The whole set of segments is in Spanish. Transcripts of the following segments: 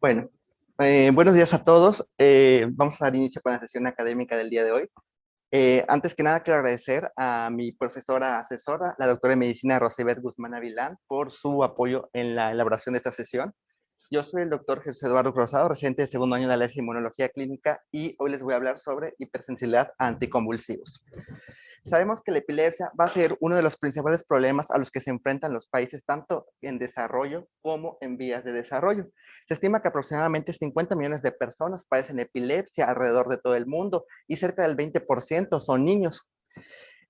Bueno, buenos días a todos. Vamos a dar inicio con la sesión académica del día de hoy. Antes que nada, quiero agradecer a mi profesora asesora, la doctora de medicina Rosibeth Guzmán Avilán, por su apoyo en la elaboración de esta sesión. Yo soy el doctor Jesús Eduardo Rosado, residente de segundo año de alergia e inmunología clínica, y hoy les voy a hablar sobre hipersensibilidad a anticonvulsivos. Sabemos que la epilepsia va a ser uno de los principales problemas a los que se enfrentan los países tanto en desarrollo como en vías de desarrollo. Se estima que aproximadamente 50 millones de personas padecen epilepsia alrededor de todo el mundo y cerca del 20% son niños.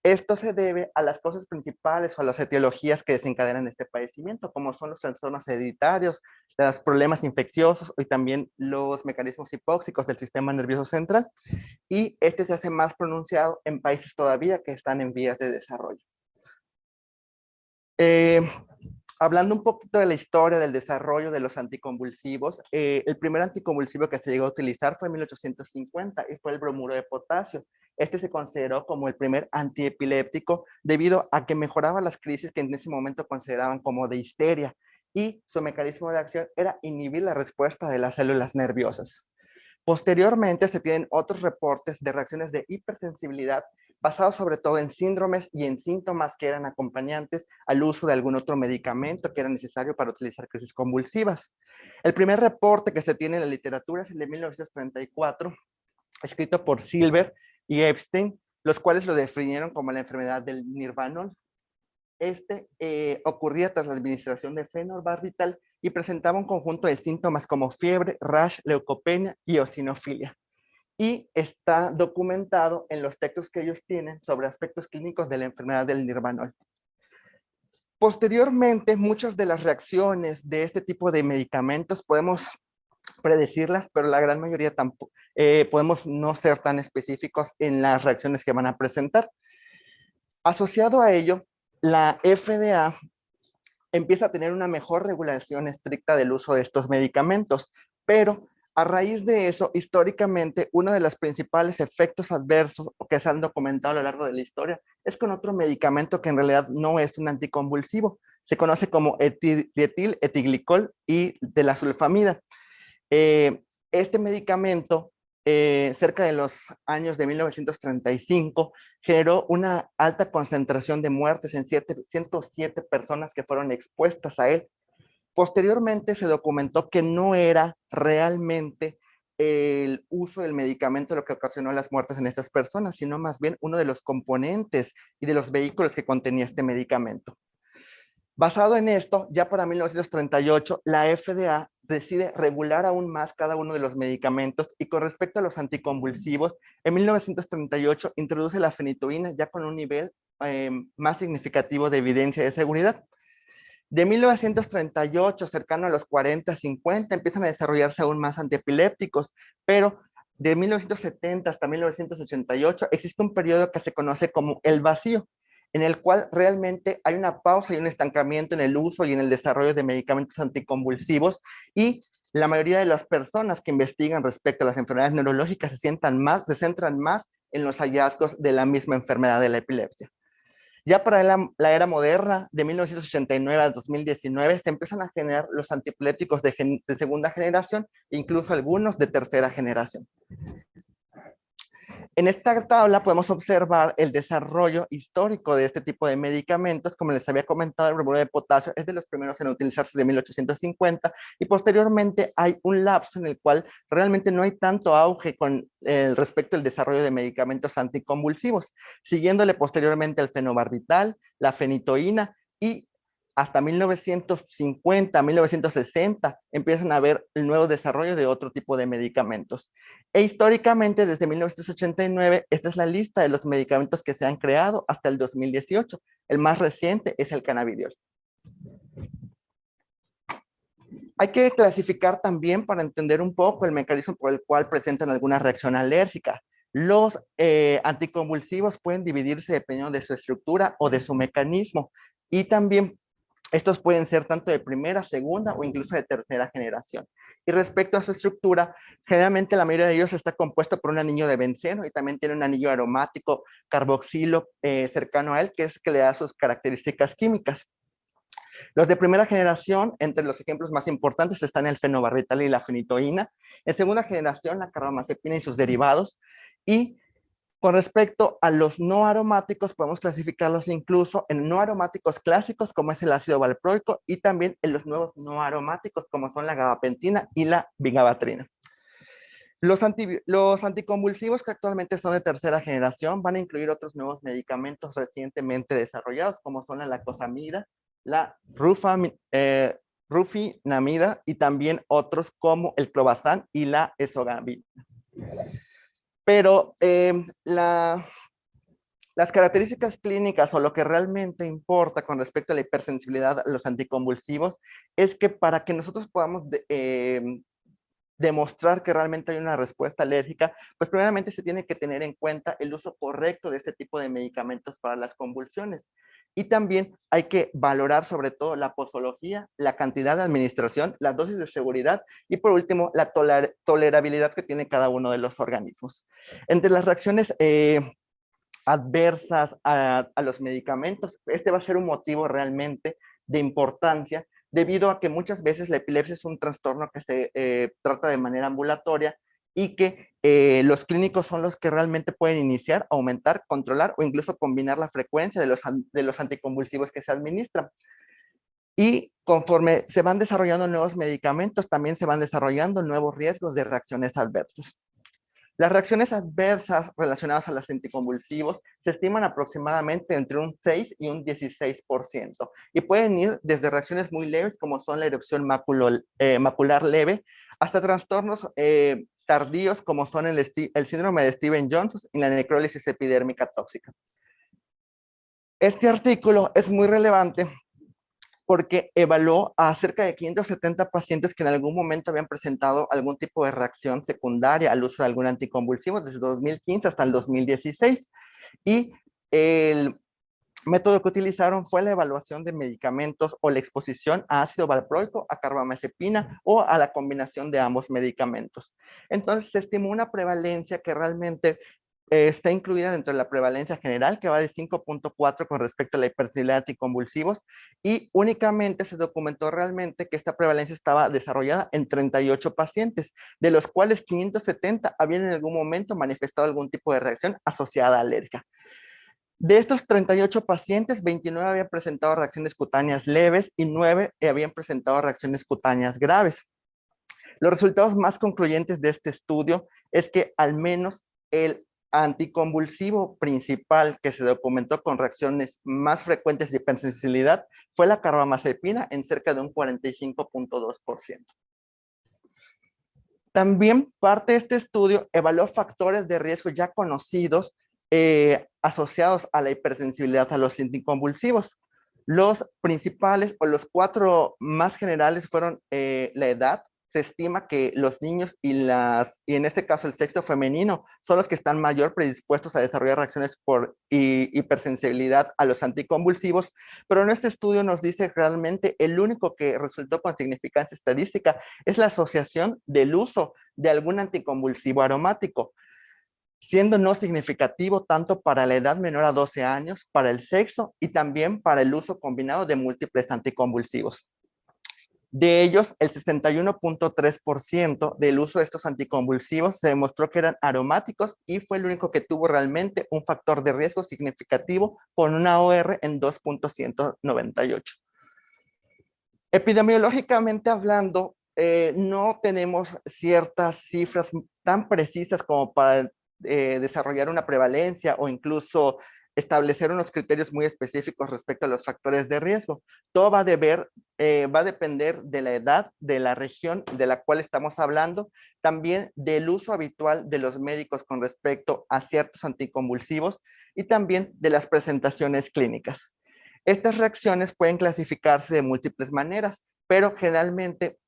Esto se debe a las causas principales o a las etiologías que desencadenan este padecimiento, como son los trastornos hereditarios, los problemas infecciosos y también los mecanismos hipóxicos del sistema nervioso central. Y este se hace más pronunciado en países todavía que están en vías de desarrollo. Eh, Hablando un poquito de la historia del desarrollo de los anticonvulsivos, el primer anticonvulsivo que se llegó a utilizar fue en 1850 y fue el bromuro de potasio. Este se consideró como el primer antiepiléptico debido a que mejoraba las crisis que en ese momento consideraban como de histeria, y su mecanismo de acción era inhibir la respuesta de las células nerviosas. Posteriormente se tienen otros reportes de reacciones de hipersensibilidad basados sobre todo en síndromes y en síntomas que eran acompañantes al uso de algún otro medicamento que era necesario para utilizar crisis convulsivas. El primer reporte que se tiene en la literatura es el de 1934, escrito por Silver y Epstein, los cuales lo definieron como la enfermedad del Nirvanol. Ocurría tras la administración de fenobarbital y presentaba un conjunto de síntomas como fiebre, rash, leucopenia y eosinofilia. Y está documentado en los textos que ellos tienen sobre aspectos clínicos de la enfermedad del Nirvanol. Posteriormente, muchas de las reacciones de este tipo de medicamentos podemos predecirlas, pero la gran mayoría tampoco, podemos no ser tan específicos en las reacciones que van a presentar. Asociado a ello, la FDA empieza a tener una mejor regulación estricta del uso de estos medicamentos, pero a raíz de eso, históricamente, uno de los principales efectos adversos que se han documentado a lo largo de la historia es con otro medicamento que en realidad no es un anticonvulsivo. Se conoce como dietil etiglicol y de la sulfamida. Este medicamento, cerca de los años de 1935, generó una alta concentración de muertes en 107 personas que fueron expuestas a él. Posteriormente se documentó que no era realmente el uso del medicamento lo que ocasionó las muertes en estas personas, sino más bien uno de los componentes y de los vehículos que contenía este medicamento. Basado en esto, ya para 1938, la FDA decide regular aún más cada uno de los medicamentos, y con respecto a los anticonvulsivos, en 1938 introduce la fenitoína ya con un nivel más significativo de evidencia de seguridad. De 1938, cercano a los 40, 50, empiezan a desarrollarse aún más antiepilépticos, pero de 1970 hasta 1988 existe un periodo que se conoce como el vacío, en el cual realmente hay una pausa y un estancamiento en el uso y en el desarrollo de medicamentos anticonvulsivos, y la mayoría de las personas que investigan respecto a las enfermedades neurológicas se centran más en los hallazgos de la misma enfermedad de la epilepsia. Ya para la era moderna, de 1989 al 2019, se empiezan a generar los antiepilépticos de segunda generación, incluso algunos de tercera generación. En esta tabla podemos observar el desarrollo histórico de este tipo de medicamentos. Como les había comentado, el bromuro de potasio es de los primeros en utilizarse de 1850, y posteriormente hay un lapso en el cual realmente no hay tanto auge con respecto al desarrollo de medicamentos anticonvulsivos, siguiéndole posteriormente el fenobarbital, la fenitoína, y hasta 1950, 1960 empiezan a haber el nuevo desarrollo de otro tipo de medicamentos. E históricamente, desde 1989, esta es la lista de los medicamentos que se han creado hasta el 2018. El más reciente es el cannabidiol. Hay que clasificar también para entender un poco el mecanismo por el cual presentan alguna reacción alérgica. Los anticonvulsivos pueden dividirse dependiendo de su estructura o de su mecanismo, y también estos pueden ser tanto de primera, segunda o incluso de tercera generación. Y respecto a su estructura, generalmente la mayoría de ellos está compuesto por un anillo de benceno y también tiene un anillo aromático carboxilo cercano a él, que es que le da sus características químicas. Los de primera generación, entre los ejemplos más importantes están el fenobarbital y la fenitoína. En segunda generación, la carbamazepina y sus derivados. Y con respecto a los no aromáticos, podemos clasificarlos incluso en no aromáticos clásicos, como es el ácido valproico, y también en los nuevos no aromáticos, como son la gabapentina y la vigabatrina. Los anticonvulsivos que actualmente son de tercera generación van a incluir otros nuevos medicamentos recientemente desarrollados, como son la lacosamida, la rufinamida y también otros como el clobazam y la esogamina. Pero las características clínicas o lo que realmente importa con respecto a la hipersensibilidad a los anticonvulsivos es que para que nosotros podamos demostrar que realmente hay una respuesta alérgica, pues primeramente se tiene que tener en cuenta el uso correcto de este tipo de medicamentos para las convulsiones. Y también hay que valorar sobre todo la posología, la cantidad de administración, la dosis de seguridad y por último la tolerabilidad que tiene cada uno de los organismos. Entre las reacciones adversas a los medicamentos, este va a ser un motivo realmente de importancia debido a que muchas veces la epilepsia es un trastorno que se trata de manera ambulatoria y que los clínicos son los que realmente pueden iniciar, aumentar, controlar o incluso combinar la frecuencia de los anticonvulsivos que se administran. Y conforme se van desarrollando nuevos medicamentos, también se van desarrollando nuevos riesgos de reacciones adversas. Las reacciones adversas relacionadas a los anticonvulsivos se estiman aproximadamente entre un 6 y un 16% y pueden ir desde reacciones muy leves como son la erupción macular leve hasta trastornos tardíos como son el síndrome de Stevens-Johnson y la necrólisis epidérmica tóxica. Este artículo es muy relevante porque evaluó a cerca de 570 pacientes que en algún momento habían presentado algún tipo de reacción secundaria al uso de algún anticonvulsivo desde 2015 hasta el 2016. Y el método que utilizaron fue la evaluación de medicamentos o la exposición a ácido valproico, a carbamazepina o a la combinación de ambos medicamentos. Entonces se estimó una prevalencia que realmente está incluida dentro de la prevalencia general, que va de 5.4 con respecto a la hipersensibilidad a anticonvulsivos, y únicamente se documentó realmente que esta prevalencia estaba desarrollada en 38 pacientes, de los cuales 570 habían en algún momento manifestado algún tipo de reacción asociada a alérgica. De estos 38 pacientes, 29 habían presentado reacciones cutáneas leves y 9 habían presentado reacciones cutáneas graves. Los resultados más concluyentes de este estudio es que al menos el anticonvulsivo principal que se documentó con reacciones más frecuentes de hipersensibilidad fue la carbamazepina en cerca de un 45.2%. También parte de este estudio evaluó factores de riesgo ya conocidos asociados a la hipersensibilidad a los anticonvulsivos. Los principales o los 4 más generales fueron la edad. Se estima que los niños y en este caso el sexo femenino son los que están mayor predispuestos a desarrollar reacciones por hipersensibilidad a los anticonvulsivos, pero en este estudio nos dice que realmente el único que resultó con significancia estadística es la asociación del uso de algún anticonvulsivo aromático, siendo no significativo tanto para la edad menor a 12 años, para el sexo y también para el uso combinado de múltiples anticonvulsivos. De ellos, el 61.3% del uso de estos anticonvulsivos se demostró que eran aromáticos y fue el único que tuvo realmente un factor de riesgo significativo con una OR en 2.198. Epidemiológicamente hablando, no tenemos ciertas cifras tan precisas como para desarrollar una prevalencia o incluso establecer unos criterios muy específicos respecto a los factores de riesgo. Todo va a depender de la edad, de la región de la cual estamos hablando, también del uso habitual de los médicos con respecto a ciertos anticonvulsivos y también de las presentaciones clínicas. Estas reacciones pueden clasificarse de múltiples maneras, pero generalmente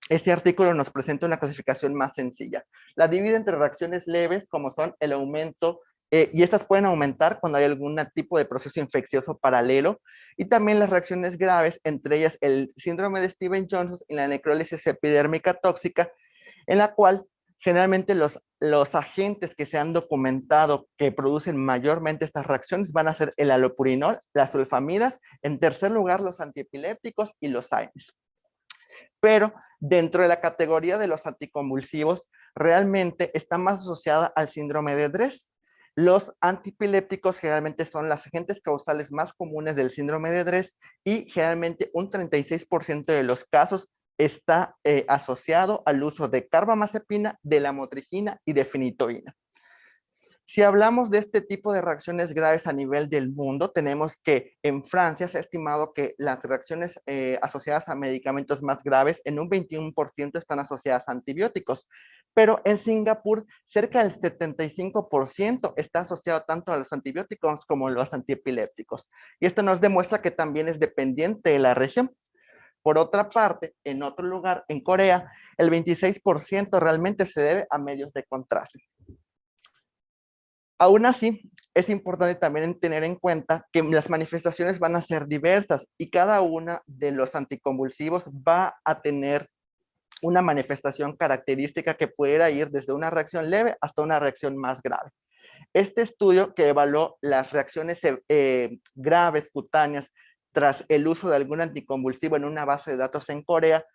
este artículo nos presenta una clasificación más sencilla. La divide entre reacciones leves, como son el aumento, y estas pueden aumentar cuando hay algún tipo de proceso infeccioso paralelo, y también las reacciones graves, entre ellas el síndrome de Stevens-Johnson y la necrólisis epidérmica tóxica, en la cual Generalmente los agentes que se han documentado que producen mayormente estas reacciones van a ser el alopurinol, las sulfamidas, en tercer lugar los antiepilépticos y los AINES. Pero dentro de la categoría de los anticonvulsivos, realmente está más asociada al síndrome de Dres. Los antipilépticos generalmente son las agentes causales más comunes del síndrome de Dres y generalmente un 36% de los casos está asociado al uso de carbamazepina, de lamotrigina y de fenitoína. Si hablamos de este tipo de reacciones graves a nivel del mundo, tenemos que en Francia se ha estimado que las reacciones asociadas a medicamentos más graves en un 21% están asociadas a antibióticos, pero en Singapur cerca del 75% está asociado tanto a los antibióticos como a los antiepilépticos. Y esto nos demuestra que también es dependiente de la región. Por otra parte, en otro lugar, en Corea, el 26% realmente se debe a medios de contraste. Aún así, es importante también tener en cuenta que las manifestaciones van a ser diversas y cada una de los anticonvulsivos va a tener una manifestación característica que pudiera ir desde una reacción leve hasta una reacción más grave. Este estudio que evaluó las reacciones graves cutáneas tras el uso de algún anticonvulsivo en una base de datos en Corea,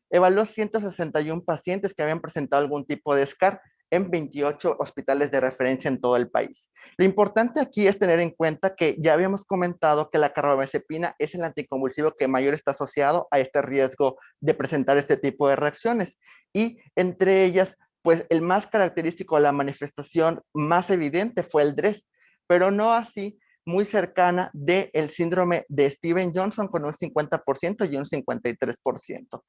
evaluó 161 pacientes que habían presentado algún tipo de SCAR en 28 hospitales de referencia en todo el país. Lo importante aquí es tener en cuenta que ya habíamos comentado que la carbamazepina es el anticonvulsivo que mayor está asociado a este riesgo de presentar este tipo de reacciones y entre ellas pues el más característico, la manifestación más evidente fue el DRES, pero no así muy cercana del síndrome de Steven-Johnson con un 50% y un 53%.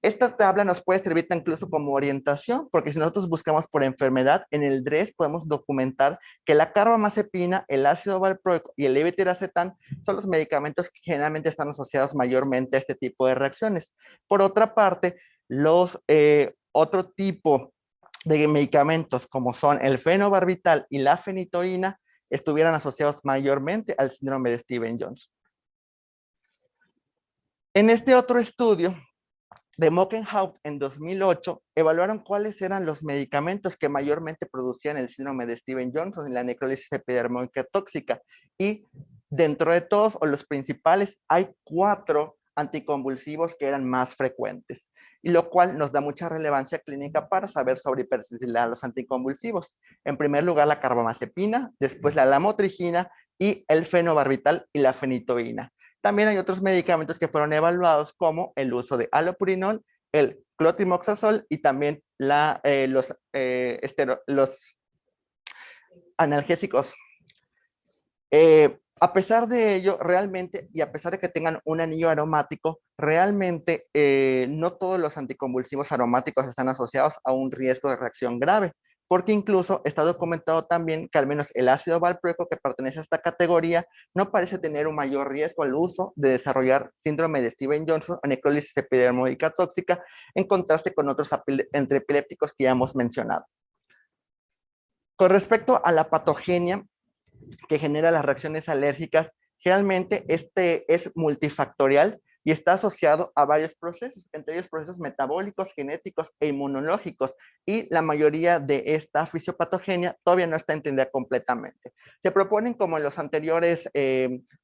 Esta tabla nos puede servir incluso como orientación, porque si nosotros buscamos por enfermedad, en el DRES podemos documentar que la carbamazepina, el ácido valproico y el levetiracetam son los medicamentos que generalmente están asociados mayormente a este tipo de reacciones. Por otra parte, los otro tipo de medicamentos como son el fenobarbital y la fenitoína estuvieran asociados mayormente al síndrome de Steven-Johnson. En este otro estudio de Mockenhaupt en 2008 evaluaron cuáles eran los medicamentos que mayormente producían el síndrome de Steven-Johnson y la necrólisis epidermoica tóxica. Y dentro de todos, o los principales, hay 4 anticonvulsivos que eran más frecuentes, y lo cual nos da mucha relevancia clínica para saber sobre hipersensibilidad a los anticonvulsivos. En primer lugar, la carbamazepina, después la lamotrigina y el fenobarbital y la fenitoína. También hay otros medicamentos que fueron evaluados como el uso de alopurinol, el clotrimazole y también los analgésicos. A pesar de ello, realmente, y a pesar de que tengan un anillo aromático, realmente no todos los anticonvulsivos aromáticos están asociados a un riesgo de reacción grave, porque incluso está documentado también que al menos el ácido valproico que pertenece a esta categoría no parece tener un mayor riesgo al uso de desarrollar síndrome de Steven-Johnson o necrólisis epidermoica tóxica, en contraste con otros epilépticos que ya hemos mencionado. Con respecto a la patogenia que genera las reacciones alérgicas, generalmente este es multifactorial y está asociado a varios procesos, entre ellos procesos metabólicos, genéticos e inmunológicos, y la mayoría de esta fisiopatogenia todavía no está entendida completamente. Se proponen, como en los anteriores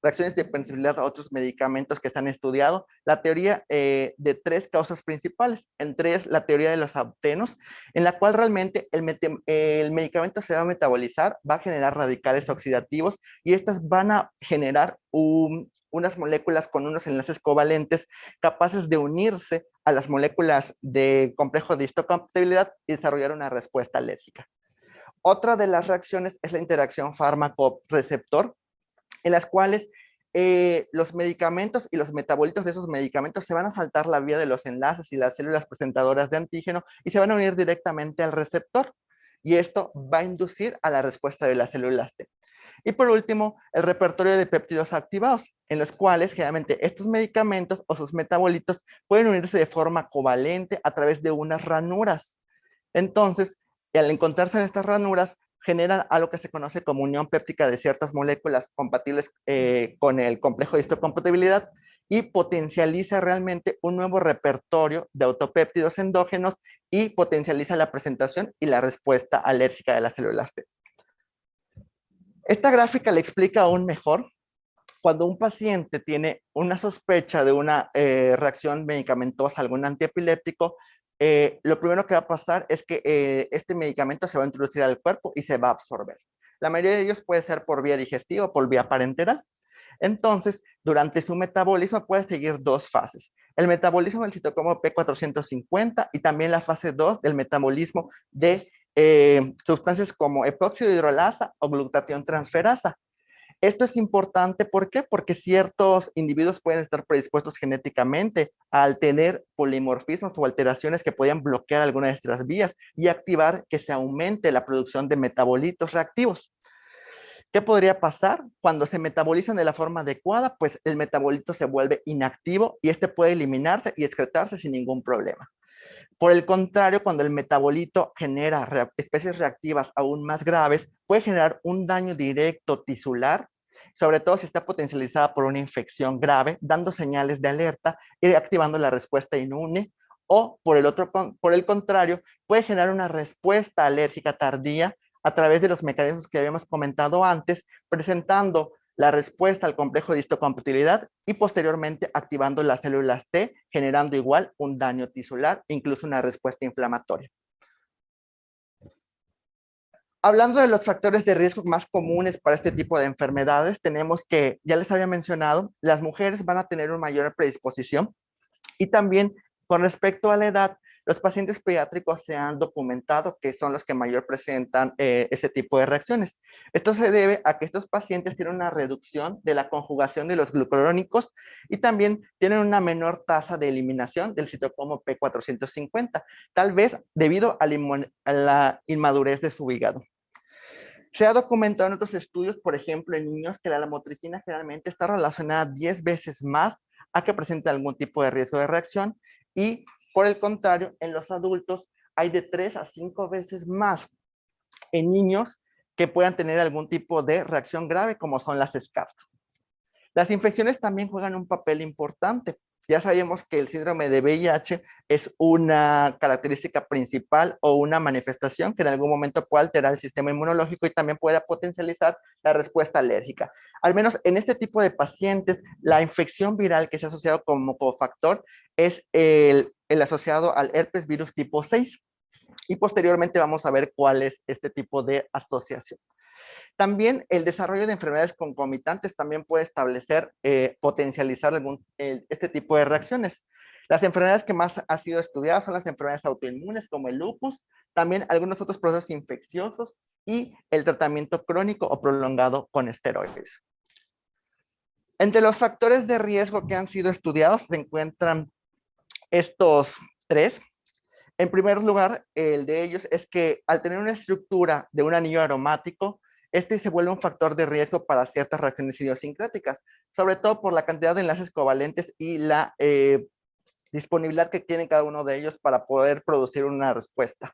reacciones de hipersensibilidad a otros medicamentos que se han estudiado, la teoría de 3 causas principales, entre ellas la teoría de los aptenos, en la cual realmente el medicamento se va a metabolizar, va a generar radicales oxidativos y estas van a generar unas moléculas con unos enlaces covalentes capaces de unirse a las moléculas de complejo de histocompatibilidad y desarrollar una respuesta alérgica. Otra de las reacciones es la interacción fármaco-receptor, en las cuales los medicamentos y los metabolitos de esos medicamentos se van a saltar la vía de los enlaces y las células presentadoras de antígeno y se van a unir directamente al receptor. Y esto va a inducir a la respuesta de las células T. Y por último, el repertorio de péptidos activados, en los cuales generalmente estos medicamentos o sus metabolitos pueden unirse de forma covalente a través de unas ranuras. Entonces, al encontrarse en estas ranuras, generan algo que se conoce como unión péptica de ciertas moléculas compatibles con el complejo de histocompatibilidad, y potencializa realmente un nuevo repertorio de autopéptidos endógenos y potencializa la presentación y la respuesta alérgica de las células T. Esta gráfica le explica aún mejor cuando un paciente tiene una sospecha de una reacción medicamentosa, algún antiepiléptico, lo primero que va a pasar es que este medicamento se va a introducir al cuerpo y se va a absorber. La mayoría de ellos puede ser por vía digestiva o por vía parenteral. Entonces, durante su metabolismo puede seguir dos fases. El metabolismo del citocromo P450 y también la fase 2 del metabolismo de sustancias como epóxido hidrolasa o glutatión transferasa. Esto es importante, ¿por qué? Porque ciertos individuos pueden estar predispuestos genéticamente al tener polimorfismos o alteraciones que puedan bloquear alguna de estas vías y activar que se aumente la producción de metabolitos reactivos. ¿Qué podría pasar? Cuando se metabolizan de la forma adecuada, pues el metabolito se vuelve inactivo y este puede eliminarse y excretarse sin ningún problema. Por el contrario, cuando el metabolito genera especies reactivas aún más graves, puede generar un daño directo tisular, sobre todo si está potencializada por una infección grave, dando señales de alerta y activando la respuesta inmune, o por el contrario, puede generar una respuesta alérgica tardía a través de los mecanismos que habíamos comentado antes, presentando la respuesta al complejo de histocompatibilidad y posteriormente activando las células T, generando igual un daño tisular e incluso una respuesta inflamatoria. Hablando de los factores de riesgo más comunes para este tipo de enfermedades, tenemos que, ya les había mencionado, las mujeres van a tener una mayor predisposición y también con respecto a la edad, los pacientes pediátricos se han documentado que son los que mayor presentan ese tipo de reacciones. Esto se debe a que estos pacientes tienen una reducción de la conjugación de los glucurónicos y también tienen una menor tasa de eliminación del citocromo P450, tal vez debido a la inmadurez de su hígado. Se ha documentado en otros estudios, por ejemplo, en niños, que la lamotrigina generalmente está relacionada 10 veces más a que presente algún tipo de riesgo de reacción y, por el contrario, en los adultos hay de 3 a 5 veces más en niños que puedan tener algún tipo de reacción grave, como son las SCART. Las infecciones también juegan un papel importante. Ya sabemos que el síndrome de VIH es una característica principal o una manifestación que en algún momento puede alterar el sistema inmunológico y también puede potencializar la respuesta alérgica. Al menos en este tipo de pacientes, la infección viral que se ha asociado como cofactor es el asociado al herpes virus tipo 6. Y posteriormente vamos a ver cuál es este tipo de asociación. También el desarrollo de enfermedades concomitantes también puede establecer, potencializar este tipo de reacciones. Las enfermedades que más han sido estudiadas son las enfermedades autoinmunes como el lupus, también algunos otros procesos infecciosos y el tratamiento crónico o prolongado con esteroides. Entre los factores de riesgo que han sido estudiados se encuentran estos tres. En primer lugar, el de ellos es que al tener una estructura de un anillo aromático, este se vuelve un factor de riesgo para ciertas reacciones idiosincráticas, sobre todo por la cantidad de enlaces covalentes y la disponibilidad que tienen cada uno de ellos para poder producir una respuesta.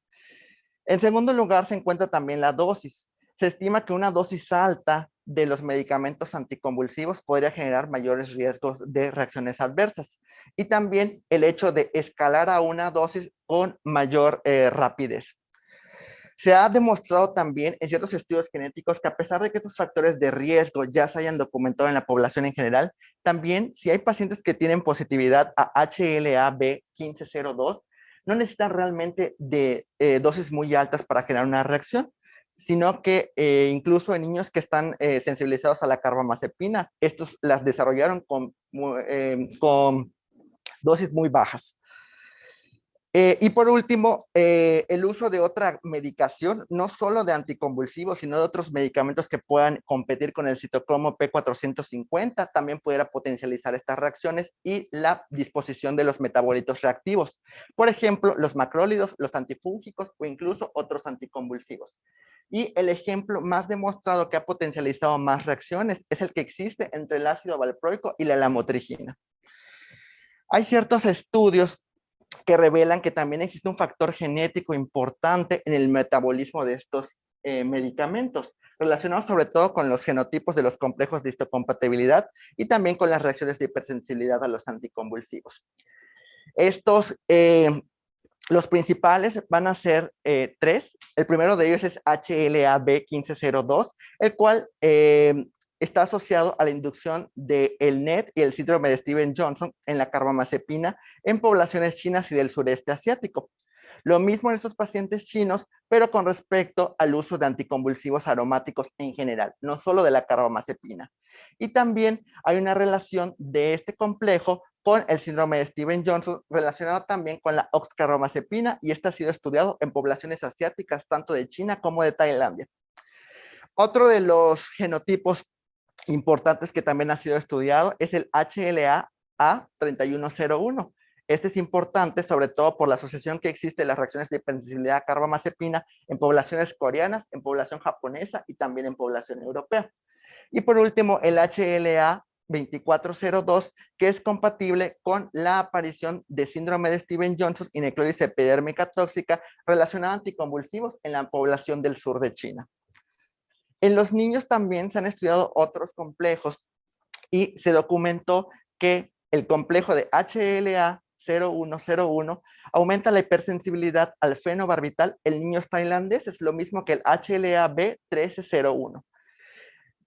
En segundo lugar, se encuentra también la dosis. Se estima que una dosis alta de los medicamentos anticonvulsivos podría generar mayores riesgos de reacciones adversas. Y también el hecho de escalar a una dosis con mayor rapidez. Se ha demostrado también en ciertos estudios genéticos que a pesar de que estos factores de riesgo ya se hayan documentado en la población en general, también si hay pacientes que tienen positividad a HLA-B1502, no necesitan realmente de dosis muy altas para generar una reacción, sino que incluso en niños que están sensibilizados a la carbamazepina, estos las desarrollaron con dosis muy bajas. Y por último, el uso de otra medicación, no solo de anticonvulsivos, sino de otros medicamentos que puedan competir con el citocromo P450, también pudiera potencializar estas reacciones y la disposición de los metabolitos reactivos. Por ejemplo, los macrólidos, los antifúngicos o incluso otros anticonvulsivos. Y el ejemplo más demostrado que ha potencializado más reacciones es el que existe entre el ácido valproico y la lamotrigina. Hay ciertos estudios que revelan que también existe un factor genético importante en el metabolismo de estos medicamentos, relacionados sobre todo con los genotipos de los complejos de histocompatibilidad y también con las reacciones de hipersensibilidad a los anticonvulsivos. Estos, los principales van a ser tres. El primero de ellos es HLA-B1502, el cual está asociado a la inducción del NET y el síndrome de Stevens-Johnson en la carbamazepina en poblaciones chinas y del sureste asiático. Lo mismo en estos pacientes chinos, pero con respecto al uso de anticonvulsivos aromáticos en general, no solo de la carbamazepina. Y también hay una relación de este complejo con el síndrome de Stevens-Johnson, relacionado también con la oxcarbamazepina, y este ha sido estudiado en poblaciones asiáticas, tanto de China como de Tailandia. Otro de los genotipos importantes que también ha sido estudiado es el HLA-A3101. Este es importante sobre todo por la asociación que existe de las reacciones de hipersensibilidad a carbamazepina en poblaciones coreanas, en población japonesa y también en población europea. Y por último, el HLA-2402, que es compatible con la aparición de síndrome de Stevens-Johnson y necrosis epidérmica tóxica relacionada a anticonvulsivos en la población del sur de China. En los niños también se han estudiado otros complejos y se documentó que el complejo de HLA-0101 aumenta la hipersensibilidad al fenobarbital en niños tailandeses, es lo mismo que el HLA-B1301.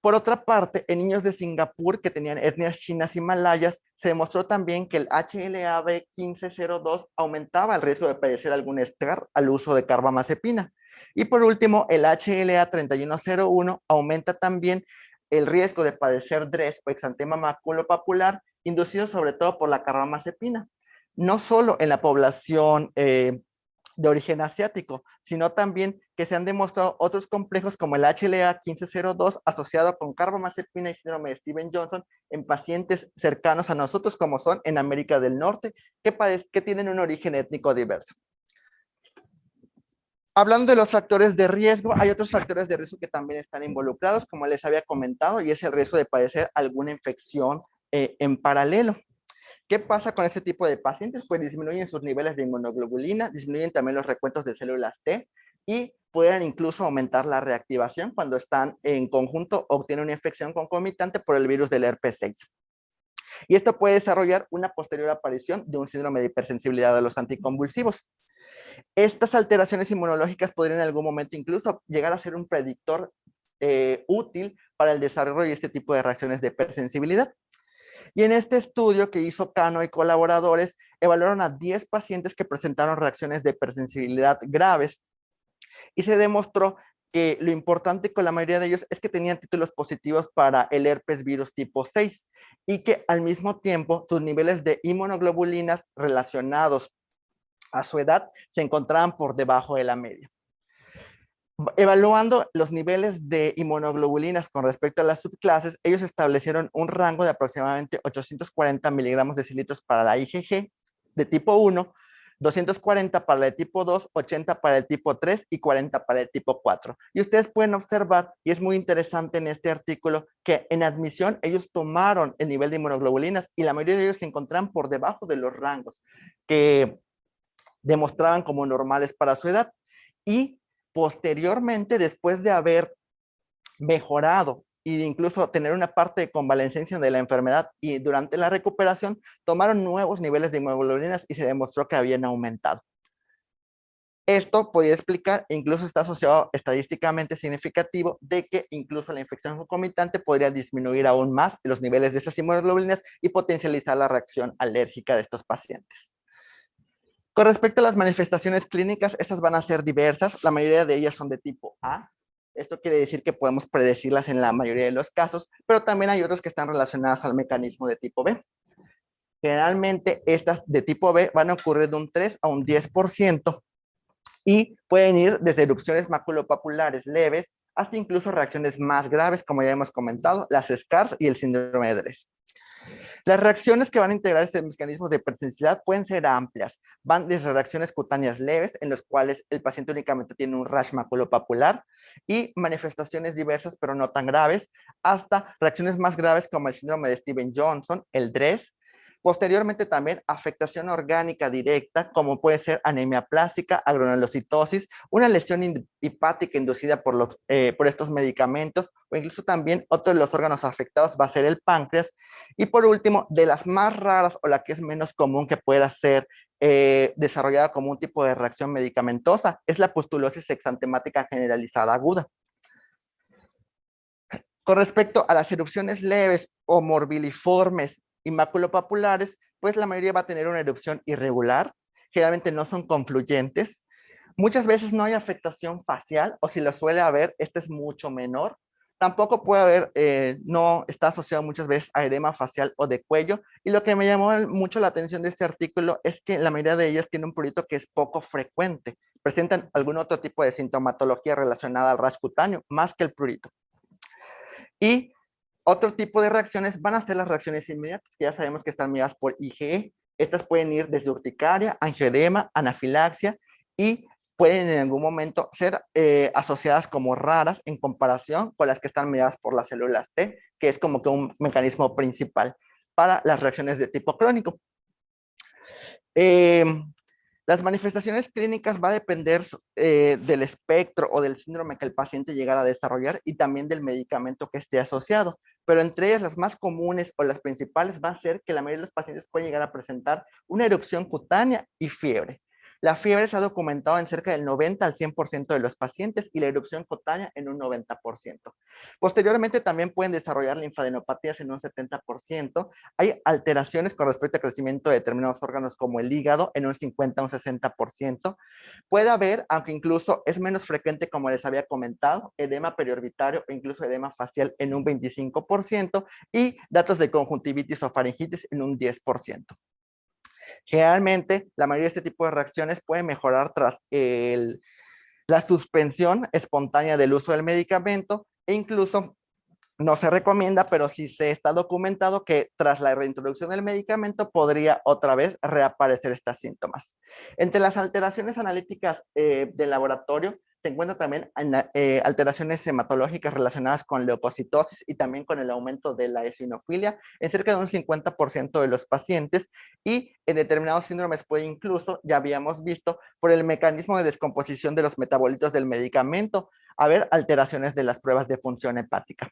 Por otra parte, en niños de Singapur que tenían etnias chinas y malayas, se demostró también que el HLA-B1502 aumentaba el riesgo de padecer algún SCAR al uso de carbamazepina. Y por último, el HLA-3101 aumenta también el riesgo de padecer DRES o exantema maculopapular, inducido sobre todo por la carbamazepina. No solo en la población de origen asiático, sino también que se han demostrado otros complejos como el HLA-1502 asociado con carbamazepina y síndrome de Stevens-Johnson en pacientes cercanos a nosotros, como son en América del Norte, que tienen un origen étnico diverso. Hablando de los factores de riesgo, hay otros factores de riesgo que también están involucrados, como les había comentado, y es el riesgo de padecer alguna infección en paralelo. ¿Qué pasa con este tipo de pacientes? Pues disminuyen sus niveles de inmunoglobulina, disminuyen también los recuentos de células T y pueden incluso aumentar la reactivación cuando están en conjunto o tienen una infección concomitante por el virus del herpes 6. Y esto puede desarrollar una posterior aparición de un síndrome de hipersensibilidad a los anticonvulsivos. Estas alteraciones inmunológicas podrían en algún momento incluso llegar a ser un predictor útil para el desarrollo de este tipo de reacciones de hipersensibilidad. Y en este estudio que hizo Cano y colaboradores, evaluaron a 10 pacientes que presentaron reacciones de hipersensibilidad graves y se demostró que lo importante con la mayoría de ellos es que tenían títulos positivos para el herpes virus tipo 6 y que al mismo tiempo sus niveles de inmunoglobulinas relacionados a su edad se encontraban por debajo de la media. Evaluando los niveles de inmunoglobulinas con respecto a las subclases, ellos establecieron un rango de aproximadamente 840 miligramos de decilitros para la IgG de tipo 1, 240 para el tipo 2, 80 para el tipo 3 y 40 para el tipo 4. Y ustedes pueden observar, y es muy interesante en este artículo, que en admisión ellos tomaron el nivel de inmunoglobulinas y la mayoría de ellos se encontraban por debajo de los rangos que demostraban como normales para su edad. Y posteriormente, después de haber mejorado e incluso tener una parte de convalescencia de la enfermedad y durante la recuperación, tomaron nuevos niveles de inmunoglobulinas y se demostró que habían aumentado. Esto podría explicar, e incluso está asociado estadísticamente significativo, de que incluso la infección concomitante podría disminuir aún más los niveles de esas inmunoglobulinas y potencializar la reacción alérgica de estos pacientes. Con respecto a las manifestaciones clínicas, estas van a ser diversas, la mayoría de ellas son de tipo A. Esto quiere decir que podemos predecirlas en la mayoría de los casos, pero también hay otros que están relacionadas al mecanismo de tipo B. Generalmente estas de tipo B van a ocurrir de un 3 a un 10% y pueden ir desde erupciones maculopapulares leves hasta incluso reacciones más graves, como ya hemos comentado, las SCARS y el síndrome de DRESS. Las reacciones que van a integrar este mecanismo de hipersensibilidad pueden ser amplias. Van desde reacciones cutáneas leves, en las cuales el paciente únicamente tiene un rash maculopapular, y manifestaciones diversas, pero no tan graves, hasta reacciones más graves como el síndrome de Stevens-Johnson, el DRESS, Posteriormente también afectación orgánica directa, como puede ser anemia plástica, agranulocitosis, una lesión hepática inducida por estos medicamentos, o incluso también otro de los órganos afectados va a ser el páncreas. Y por último, de las más raras o la que es menos común que pueda ser desarrollada como un tipo de reacción medicamentosa, es la pustulosis exantemática generalizada aguda. Con respecto a las erupciones leves o morbiliformes y maculopapulares, pues la mayoría va a tener una erupción irregular, generalmente no son confluyentes, muchas veces no hay afectación facial, o si lo suele haber, este es mucho menor. Tampoco puede haber, no está asociado muchas veces a edema facial o de cuello, y lo que me llamó mucho la atención de este artículo es que la mayoría de ellas tiene un prurito que es poco frecuente, presentan algún otro tipo de sintomatología relacionada al rash cutáneo, más que el prurito. Y otro tipo de reacciones van a ser las reacciones inmediatas, que ya sabemos que están mediadas por IgE. Estas pueden ir desde urticaria, angioedema, anafilaxia y pueden en algún momento ser asociadas como raras en comparación con las que están mediadas por las células T, que es como que un mecanismo principal para las reacciones de tipo crónico. Las manifestaciones clínicas va a depender del espectro o del síndrome que el paciente llegara a desarrollar y también del medicamento que esté asociado. Pero entre ellas las más comunes o las principales va a ser que la mayoría de los pacientes pueden llegar a presentar una erupción cutánea y fiebre. La fiebre se ha documentado en cerca del 90 al 100% de los pacientes y la erupción cutánea en un 90%. Posteriormente también pueden desarrollar linfadenopatías en un 70%. Hay alteraciones con respecto al crecimiento de determinados órganos como el hígado en un 50 a un 60%. Puede haber, aunque incluso es menos frecuente como les había comentado, edema periorbitario o incluso edema facial en un 25% y datos de conjuntivitis o faringitis en un 10%. Generalmente, la mayoría de este tipo de reacciones puede mejorar tras la suspensión espontánea del uso del medicamento e incluso no se recomienda, pero sí se está documentado que tras la reintroducción del medicamento podría otra vez reaparecer estos síntomas. Entre las alteraciones analíticas del laboratorio se encuentran también alteraciones hematológicas relacionadas con leucocitosis y también con el aumento de la eosinofilia en cerca de un 50% de los pacientes y en determinados síndromes puede incluso, ya habíamos visto, por el mecanismo de descomposición de los metabolitos del medicamento, haber alteraciones de las pruebas de función hepática.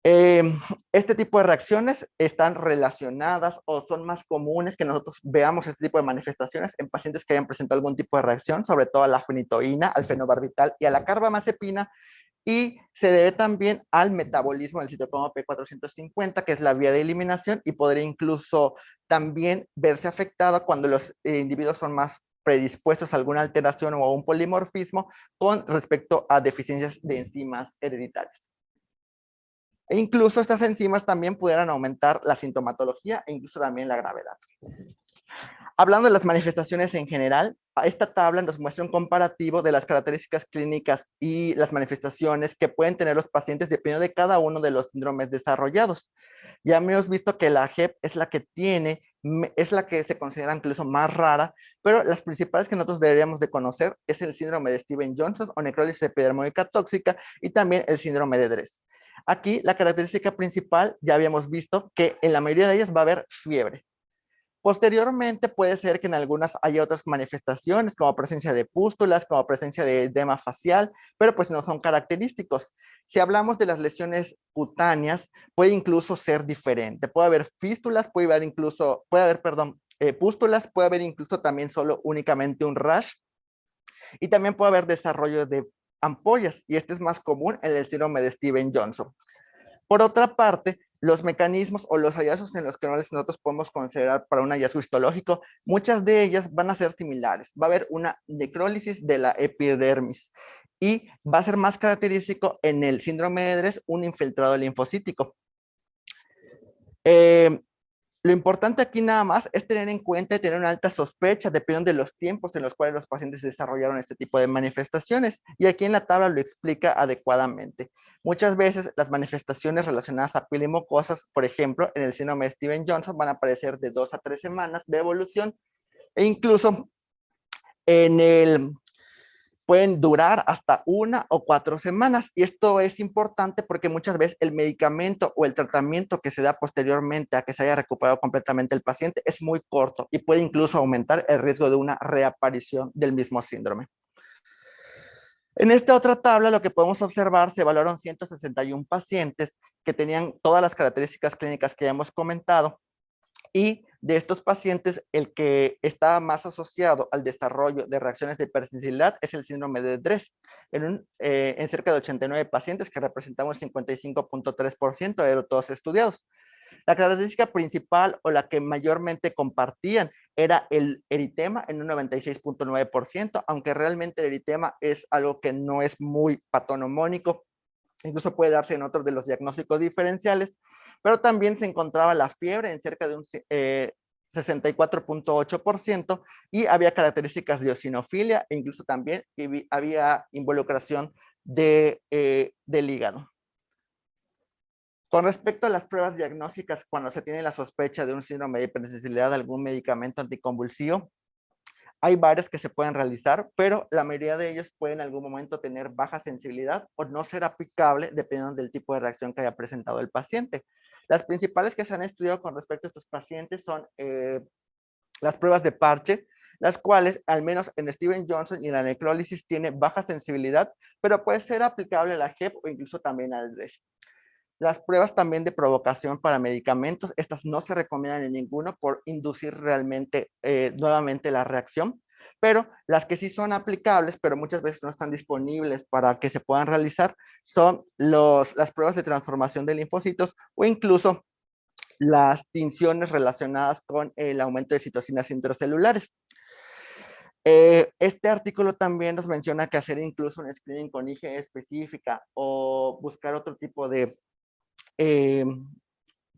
Este tipo de reacciones están relacionadas o son más comunes que nosotros veamos este tipo de manifestaciones en pacientes que hayan presentado algún tipo de reacción, sobre todo a la fenitoína, al fenobarbital y a la carbamazepina, y se debe también al metabolismo del citocromo P450, que es la vía de eliminación, y podría incluso también verse afectado cuando los individuos son más predispuestos a alguna alteración o a un polimorfismo con respecto a deficiencias de enzimas hereditarias. E incluso estas enzimas también pudieran aumentar la sintomatología e incluso también la gravedad. Hablando de las manifestaciones en general, esta tabla nos muestra un comparativo de las características clínicas y las manifestaciones que pueden tener los pacientes dependiendo de cada uno de los síndromes desarrollados. Ya hemos visto que la JEP es la que es la que se considera incluso más rara, pero las principales que nosotros deberíamos de conocer es el síndrome de Stevens-Johnson o necrólisis epidermódica tóxica y también el síndrome de Dress. Aquí la característica principal, ya habíamos visto que en la mayoría de ellas va a haber fiebre. Posteriormente puede ser que en algunas haya otras manifestaciones como presencia de pústulas, como presencia de edema facial, pero pues no son característicos. Si hablamos de las lesiones cutáneas, puede incluso ser diferente. Puede haber fístulas, puede haber pústulas, puede haber incluso también solo únicamente un rash y también puede haber desarrollo de ampollas y este es más común en el síndrome de Stevens-Johnson. Por otra parte, los mecanismos o los hallazgos en los que nosotros podemos considerar para un hallazgo histológico, muchas de ellas van a ser similares. Va a haber una necrólisis de la epidermis y va a ser más característico en el síndrome de Dress un infiltrado linfocítico. Lo importante aquí nada más es tener en cuenta y tener una alta sospecha dependiendo de los tiempos en los cuales los pacientes desarrollaron este tipo de manifestaciones. Y aquí en la tabla lo explica adecuadamente. Muchas veces las manifestaciones relacionadas a piel y mucosas, por ejemplo, en el síndrome de Stevens-Johnson van a aparecer de 2 a 3 semanas de evolución e incluso en el pueden durar hasta 1 o 4 semanas. Y esto es importante porque muchas veces el medicamento o el tratamiento que se da posteriormente a que se haya recuperado completamente el paciente es muy corto y puede incluso aumentar el riesgo de una reaparición del mismo síndrome. En esta otra tabla lo que podemos observar, se evaluaron 161 pacientes que tenían todas las características clínicas que ya hemos comentado, y de estos pacientes, el que está más asociado al desarrollo de reacciones de hipersensibilidad es el síndrome de Dres, en cerca de 89 pacientes que representaban el 55.3% de todos estudiados. La característica principal o la que mayormente compartían era el eritema en un 96.9%, aunque realmente el eritema es algo que no es muy patonomónico, incluso puede darse en otros de los diagnósticos diferenciales, pero también se encontraba la fiebre en cerca de un 64.8% y había características de eosinofilia e incluso también había involucración del hígado. Con respecto a las pruebas diagnósticas, cuando se tiene la sospecha de un síndrome de hipersensibilidad de algún medicamento anticonvulsivo, hay varias que se pueden realizar, pero la mayoría de ellos pueden en algún momento tener baja sensibilidad o no ser aplicable dependiendo del tipo de reacción que haya presentado el paciente. Las principales que se han estudiado con respecto a estos pacientes son las pruebas de parche, las cuales, al menos en Steven Johnson y en la necrólisis, tiene baja sensibilidad, pero puede ser aplicable a la JEP o incluso también al DRES. Las pruebas también de provocación para medicamentos, estas no se recomiendan en ninguno por inducir realmente nuevamente la reacción, pero las que sí son aplicables, pero muchas veces no están disponibles para que se puedan realizar, son las pruebas de transformación de linfocitos o incluso las tinciones relacionadas con el aumento de citocinas intracelulares. Este artículo también nos menciona que hacer incluso un screening con IgE específica o buscar otro tipo de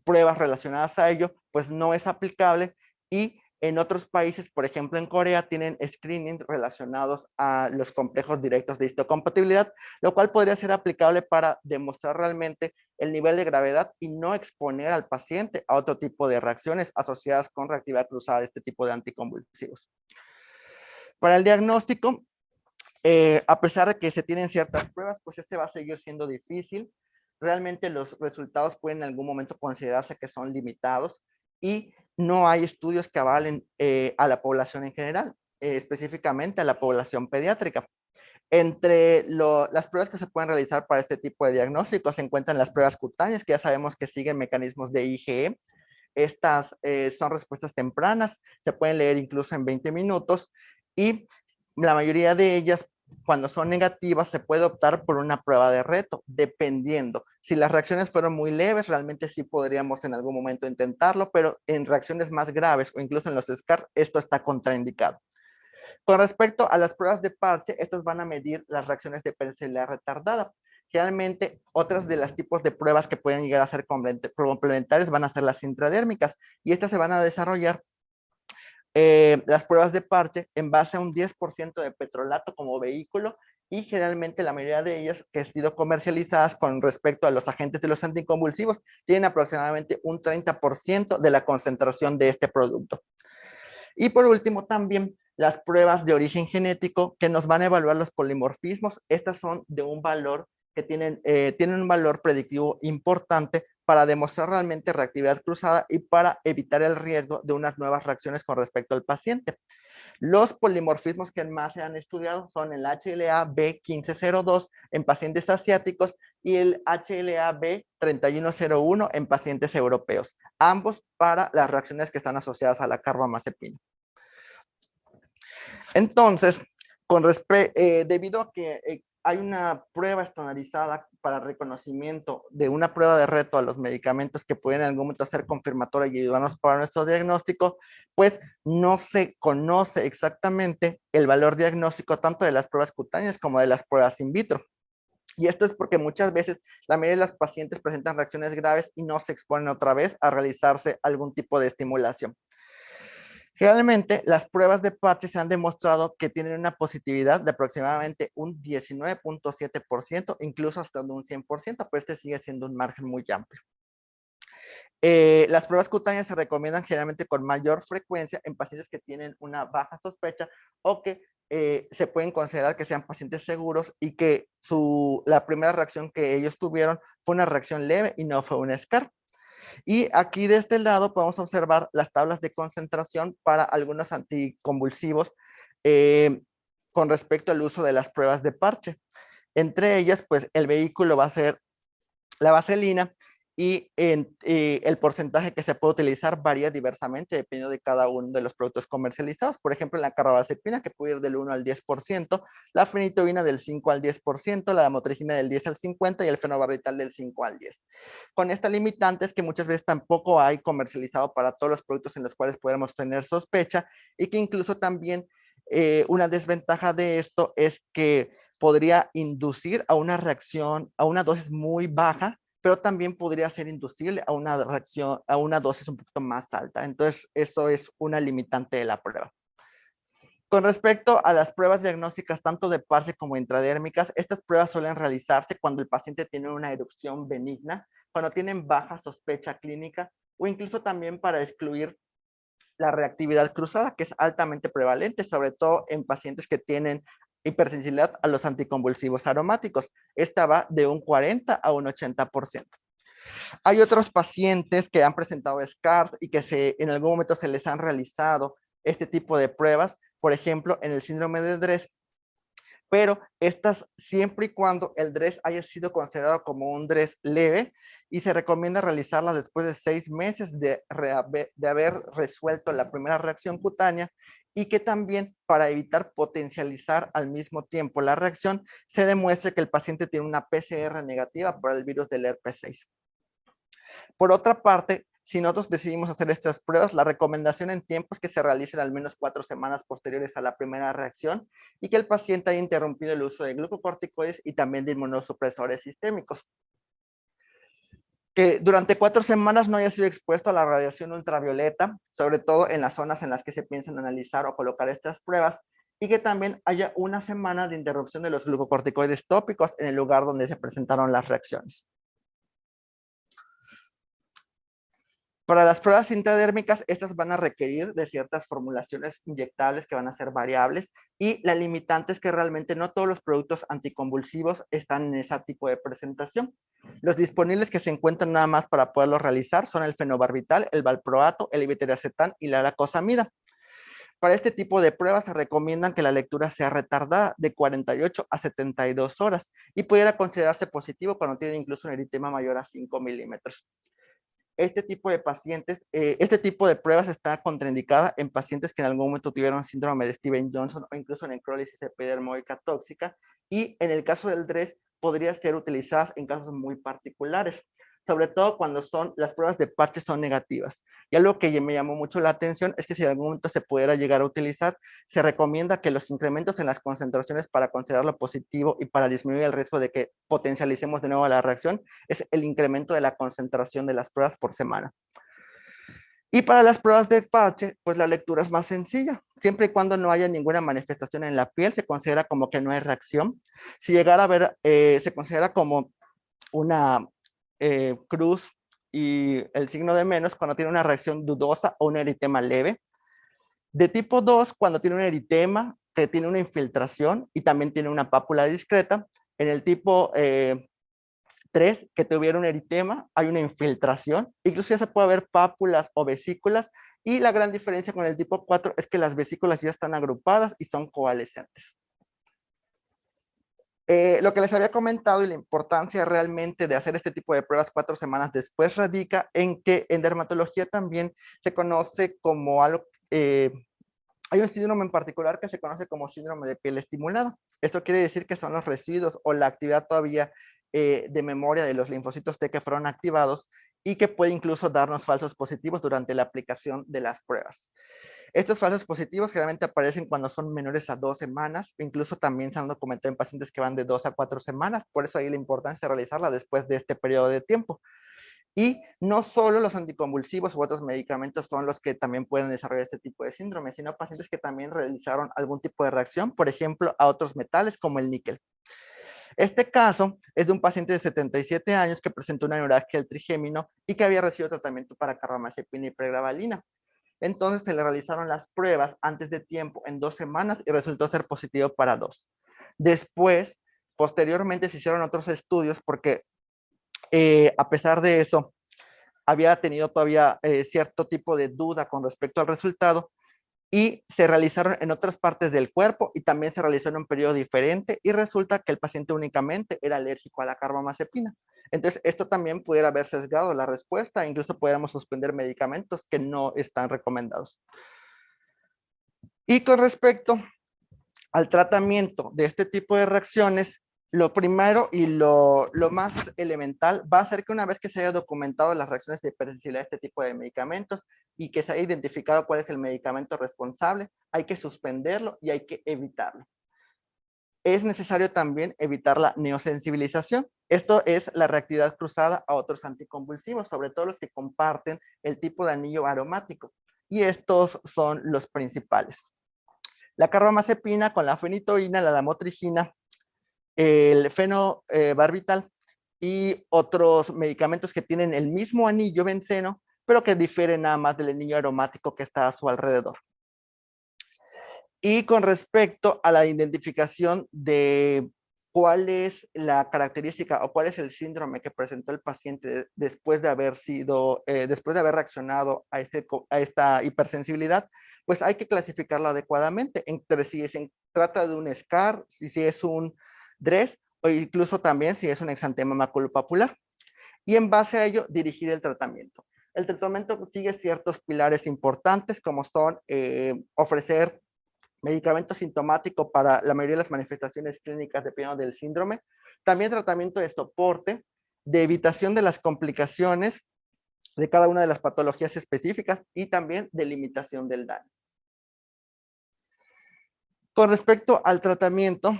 pruebas relacionadas a ello, pues no es aplicable, y en otros países, por ejemplo en Corea, tienen screening relacionados a los complejos directos de histocompatibilidad, lo cual podría ser aplicable para demostrar realmente el nivel de gravedad y no exponer al paciente a otro tipo de reacciones asociadas con reactividad cruzada de este tipo de anticonvulsivos. Para el diagnóstico, a pesar de que se tienen ciertas pruebas, pues este va a seguir siendo difícil. Realmente los resultados pueden en algún momento considerarse que son limitados y no hay estudios que avalen a la población en general, específicamente a la población pediátrica. Entre las pruebas que se pueden realizar para este tipo de diagnóstico se encuentran las pruebas cutáneas, que ya sabemos que siguen mecanismos de IgE. Estas son respuestas tempranas, se pueden leer incluso en 20 minutos y la mayoría de ellas, cuando son negativas, se puede optar por una prueba de reto, dependiendo. Si las reacciones fueron muy leves, realmente sí podríamos en algún momento intentarlo, pero en reacciones más graves o incluso en los SCAR, esto está contraindicado. Con respecto a las pruebas de parche, estos van a medir las reacciones de hipersensibilidad retardada. Generalmente, otras de los tipos de pruebas que pueden llegar a ser complementarias van a ser las intradérmicas, y estas se van a desarrollar las pruebas de parche en base a un 10% de petrolato como vehículo, y generalmente la mayoría de ellas que han sido comercializadas con respecto a los agentes de los anticonvulsivos tienen aproximadamente un 30% de la concentración de este producto. Y por último también las pruebas de origen genético que nos van a evaluar los polimorfismos. Estas son de un valor que tienen un valor predictivo importante para demostrar realmente reactividad cruzada y para evitar el riesgo de unas nuevas reacciones con respecto al paciente. Los polimorfismos que más se han estudiado son el HLA-B1502 en pacientes asiáticos y el HLA-B3101 en pacientes europeos, ambos para las reacciones que están asociadas a la carbamazepina. Entonces, debido a que hay una prueba estandarizada para reconocimiento de una prueba de reto a los medicamentos que pueden en algún momento ser confirmatoria y ayudarnos para nuestro diagnóstico, pues no se conoce exactamente el valor diagnóstico tanto de las pruebas cutáneas como de las pruebas in vitro. Y esto es porque muchas veces la mayoría de los pacientes presentan reacciones graves y no se exponen otra vez a realizarse algún tipo de estimulación. Generalmente, las pruebas de parche se han demostrado que tienen una positividad de aproximadamente un 19.7%, incluso hasta un 100%, pero este sigue siendo un margen muy amplio. Las pruebas cutáneas se recomiendan generalmente con mayor frecuencia en pacientes que tienen una baja sospecha o que se pueden considerar que sean pacientes seguros y que la primera reacción que ellos tuvieron fue una reacción leve y no fue un SCAR. Y aquí de este lado podemos observar las tablas de concentración para algunos anticonvulsivos con respecto al uso de las pruebas de parche. Entre ellas, pues el vehículo va a ser la vaselina y el porcentaje que se puede utilizar varía diversamente dependiendo de cada uno de los productos comercializados. Por ejemplo, en la carbamazepina, que puede ir del 1 al 10%, la fenitoína del 5 al 10%, la motrigina del 10 al 50% y el fenobarbital del 5 al 10%. Con esta limitante es que muchas veces tampoco hay comercializado para todos los productos en los cuales podemos tener sospecha y que incluso también una desventaja de esto es que podría inducir a una reacción, a una dosis muy baja, pero también podría ser inducible a una reacción, a una dosis un poquito más alta. Entonces, esto es una limitante de la prueba. Con respecto a las pruebas diagnósticas, tanto de parche como intradérmicas, estas pruebas suelen realizarse cuando el paciente tiene una erupción benigna, cuando tienen baja sospecha clínica o incluso también para excluir la reactividad cruzada, que es altamente prevalente, sobre todo en pacientes que tienen hipersensibilidad a los anticonvulsivos aromáticos. Esta va de un 40 a un 80%. Hay otros pacientes que han presentado SCARS y que en algún momento se les han realizado este tipo de pruebas, por ejemplo, en el síndrome de Dres, pero estas siempre y cuando el DRES haya sido considerado como un DRES leve y se recomienda realizarlas después de 6 meses de haber resuelto la primera reacción cutánea y que también para evitar potencializar al mismo tiempo la reacción se demuestre que el paciente tiene una PCR negativa por el virus del herpes 6. Por otra parte, si nosotros decidimos hacer estas pruebas, la recomendación en tiempo es que se realicen al menos 4 semanas posteriores a la primera reacción y que el paciente haya interrumpido el uso de glucocorticoides y también de inmunosupresores sistémicos. Que durante 4 semanas no haya sido expuesto a la radiación ultravioleta, sobre todo en las zonas en las que se piensan analizar o colocar estas pruebas, y que también haya una semana de interrupción de los glucocorticoides tópicos en el lugar donde se presentaron las reacciones. Para las pruebas intradérmicas, estas van a requerir de ciertas formulaciones inyectables que van a ser variables y la limitante es que realmente no todos los productos anticonvulsivos están en ese tipo de presentación. Los disponibles que se encuentran nada más para poderlos realizar son el fenobarbital, el valproato, el ivetiracetam y la lacosamida. Para este tipo de pruebas se recomiendan que la lectura sea retardada de 48 a 72 horas y pudiera considerarse positivo cuando tiene incluso un eritema mayor a 5 milímetros. Este tipo de pacientes, este tipo de pruebas está contraindicada en pacientes que en algún momento tuvieron síndrome de Steven-Johnson o incluso necrólisis epidermoica tóxica y en el caso del DRES podría ser utilizadas en casos muy particulares, sobre todo cuando las pruebas de parche son negativas. Y algo que me llamó mucho la atención es que si en algún momento se pudiera llegar a utilizar, se recomienda que los incrementos en las concentraciones para considerarlo positivo y para disminuir el riesgo de que potencialicemos de nuevo la reacción es el incremento de la concentración de las pruebas por semana. Y para las pruebas de parche, pues la lectura es más sencilla. Siempre y cuando no haya ninguna manifestación en la piel, se considera como que no hay reacción. Si llegara a haber, se considera como una cruz y el signo de menos cuando tiene una reacción dudosa o un eritema leve. De tipo 2, cuando tiene un eritema que tiene una infiltración y también tiene una pápula discreta. En el tipo 3, que tuviera un eritema, hay una infiltración. Incluso ya se puede ver pápulas o vesículas. Y la gran diferencia con el tipo 4 es que las vesículas ya están agrupadas y son coalescentes. Lo que les había comentado y la importancia realmente de hacer este tipo de pruebas 4 semanas después radica en que en dermatología también se conoce como algo, hay un síndrome en particular que se conoce como síndrome de piel estimulada. Esto quiere decir que son los residuos o la actividad todavía de memoria de los linfocitos T que fueron activados y que puede incluso darnos falsos positivos durante la aplicación de las pruebas. Estos falsos positivos generalmente aparecen cuando son menores a 2 semanas, incluso también se han documentado en pacientes que van de 2 a 4 semanas, por eso ahí la importancia de realizarla después de este periodo de tiempo. Y no solo los anticonvulsivos u otros medicamentos son los que también pueden desarrollar este tipo de síndrome, sino pacientes que también realizaron algún tipo de reacción, por ejemplo, a otros metales como el níquel. Este caso es de un paciente de 77 años que presentó una neuralgia del trigémino y que había recibido tratamiento para carbamazepina y pregabalina. Entonces se le realizaron las pruebas antes de tiempo en 2 semanas y resultó ser positivo para 2. Después, posteriormente se hicieron otros estudios porque a pesar de eso, había tenido todavía cierto tipo de duda con respecto al resultado y se realizaron en otras partes del cuerpo y también se realizó en un periodo diferente y resulta que el paciente únicamente era alérgico a la carbamazepina. Entonces, esto también pudiera haber sesgado la respuesta, incluso pudiéramos suspender medicamentos que no están recomendados. Y con respecto al tratamiento de este tipo de reacciones, lo primero y lo más elemental va a ser que una vez que se haya documentado las reacciones de hipersensibilidad de este tipo de medicamentos y que se haya identificado cuál es el medicamento responsable, hay que suspenderlo y hay que evitarlo. Es necesario también evitar la neosensibilización. Esto es la reactividad cruzada a otros anticonvulsivos, sobre todo los que comparten el tipo de anillo aromático. Y estos son los principales. La carbamazepina con la fenitoína, la lamotrigina, el fenobarbital y otros medicamentos que tienen el mismo anillo benceno, pero que difieren nada más del anillo aromático que está a su alrededor. Y con respecto a la identificación de cuál es la característica o cuál es el síndrome que presentó el paciente después de haber reaccionado a esta hipersensibilidad, pues hay que clasificarlo adecuadamente entre si se trata de un SCAR, si es un DRESS o incluso también si es un exantema maculopapular. Y en base a ello, dirigir el tratamiento. El tratamiento sigue ciertos pilares importantes como son ofrecer medicamento sintomático para la mayoría de las manifestaciones clínicas dependiendo del síndrome, también tratamiento de soporte, de evitación de las complicaciones de cada una de las patologías específicas y también de limitación del daño. Con respecto al tratamiento,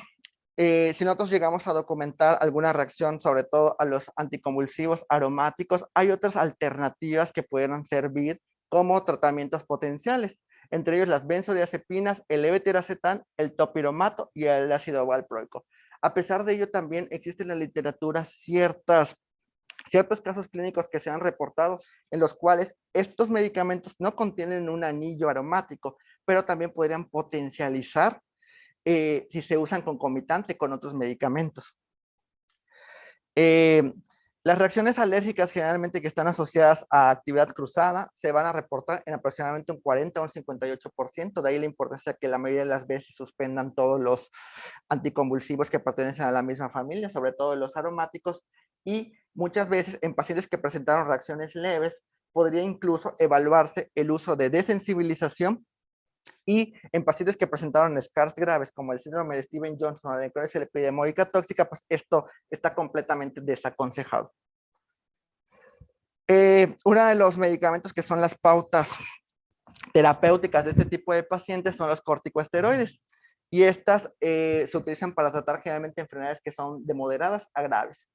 si nosotros llegamos a documentar alguna reacción, sobre todo a los anticonvulsivos aromáticos, hay otras alternativas que pudieran servir como tratamientos potenciales, entre ellos las benzodiazepinas, el levetiracetam, el topiromato y el ácido valproico. A pesar de ello, también existe en la literatura ciertos casos clínicos que se han reportado en los cuales estos medicamentos no contienen un anillo aromático, pero también podrían potencializar si se usan concomitante con otros medicamentos. Las reacciones alérgicas generalmente que están asociadas a actividad cruzada se van a reportar en aproximadamente un 40 o un 58%, de ahí la importancia que la mayoría de las veces suspendan todos los anticonvulsivos que pertenecen a la misma familia, sobre todo los aromáticos, y muchas veces en pacientes que presentaron reacciones leves, podría incluso evaluarse el uso de desensibilización y en pacientes que presentaron SCARs graves, como el síndrome de Stevens-Johnson o la necrosis epidemiológica tóxica, pues esto está completamente desaconsejado. Uno de los medicamentos que son las pautas terapéuticas de este tipo de pacientes son los corticosteroides. Y estas se utilizan para tratar generalmente enfermedades que son de moderadas a graves.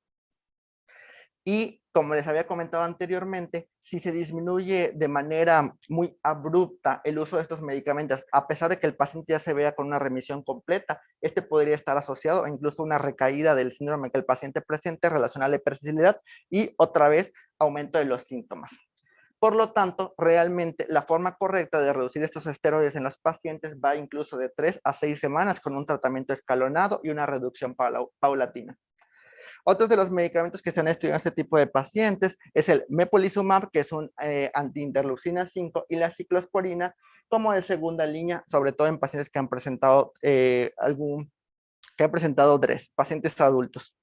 Y como les había comentado anteriormente, si se disminuye de manera muy abrupta el uso de estos medicamentos, a pesar de que el paciente ya se vea con una remisión completa, este podría estar asociado a incluso una recaída del síndrome que el paciente presente relacionado a la hipersensibilidad y otra vez aumento de los síntomas. Por lo tanto, realmente la forma correcta de reducir estos esteroides en los pacientes va incluso de 3 a 6 semanas con un tratamiento escalonado y una reducción paulatina. Otros de los medicamentos que se han estudiado en este tipo de pacientes es el mepolizumab, que es un antiinterleucina 5, y la ciclosporina como de segunda línea, sobre todo en pacientes que han presentado DRESS, pacientes adultos.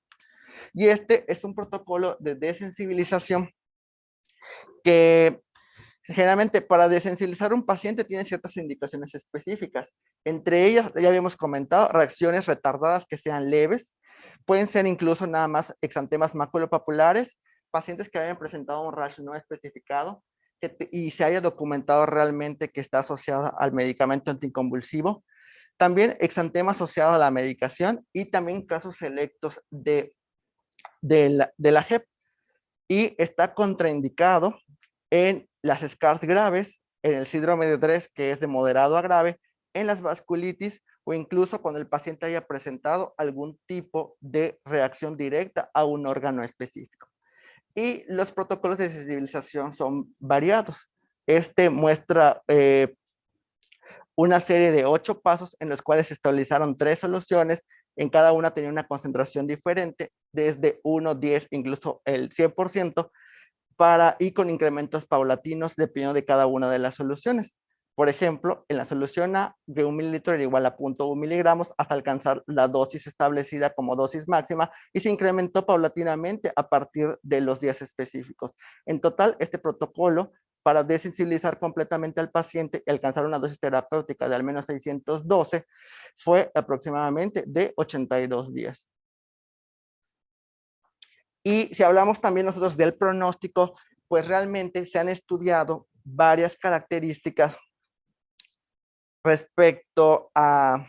Y este es un protocolo de desensibilización que generalmente para desensibilizar un paciente tiene ciertas indicaciones específicas. Entre ellas, ya habíamos comentado, reacciones retardadas que sean leves, pueden ser incluso nada más exantemas maculopapulares, pacientes que hayan presentado un rash no especificado y se haya documentado realmente que está asociado al medicamento anticonvulsivo. También exantema asociado a la medicación y también casos selectos de la JEP. Y está contraindicado en las SCARs graves, en el síndrome de DRESS, que es de moderado a grave, en las vasculitis o incluso cuando el paciente haya presentado algún tipo de reacción directa a un órgano específico. Y los protocolos de sensibilización son variados. Este muestra una serie de 8 pasos en los cuales se estabilizaron 3 soluciones. En cada una tenía una concentración diferente, desde 1, 10, incluso el 100%, y con incrementos paulatinos dependiendo de cada una de las soluciones. Por ejemplo, en la solución A, de 1 mililitro era igual a 0.1 miligramos hasta alcanzar la dosis establecida como dosis máxima y se incrementó paulatinamente a partir de los días específicos. En total, este protocolo para desensibilizar completamente al paciente y alcanzar una dosis terapéutica de al menos 612 fue aproximadamente de 82 días. Y si hablamos también nosotros del pronóstico, pues realmente se han estudiado varias características respecto a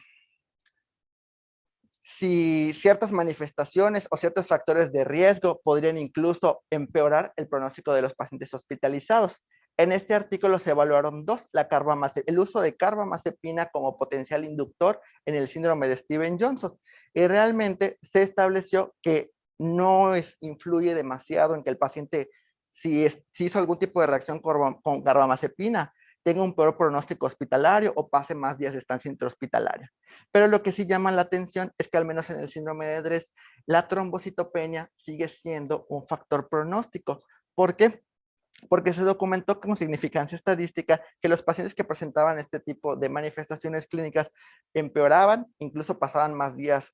si ciertas manifestaciones o ciertos factores de riesgo podrían incluso empeorar el pronóstico de los pacientes hospitalizados. En este artículo se evaluaron dos, el uso de carbamazepina como potencial inductor en el síndrome de Stevens-Johnson. Y realmente se estableció que no influye demasiado en que el paciente, si hizo algún tipo de reacción con carbamazepina, tenga un peor pronóstico hospitalario o pase más días de estancia intrahospitalaria. Pero lo que sí llama la atención es que al menos en el síndrome de Dres, la trombocitopenia sigue siendo un factor pronóstico. ¿Por qué? Porque se documentó con significancia estadística que los pacientes que presentaban este tipo de manifestaciones clínicas empeoraban, incluso pasaban más días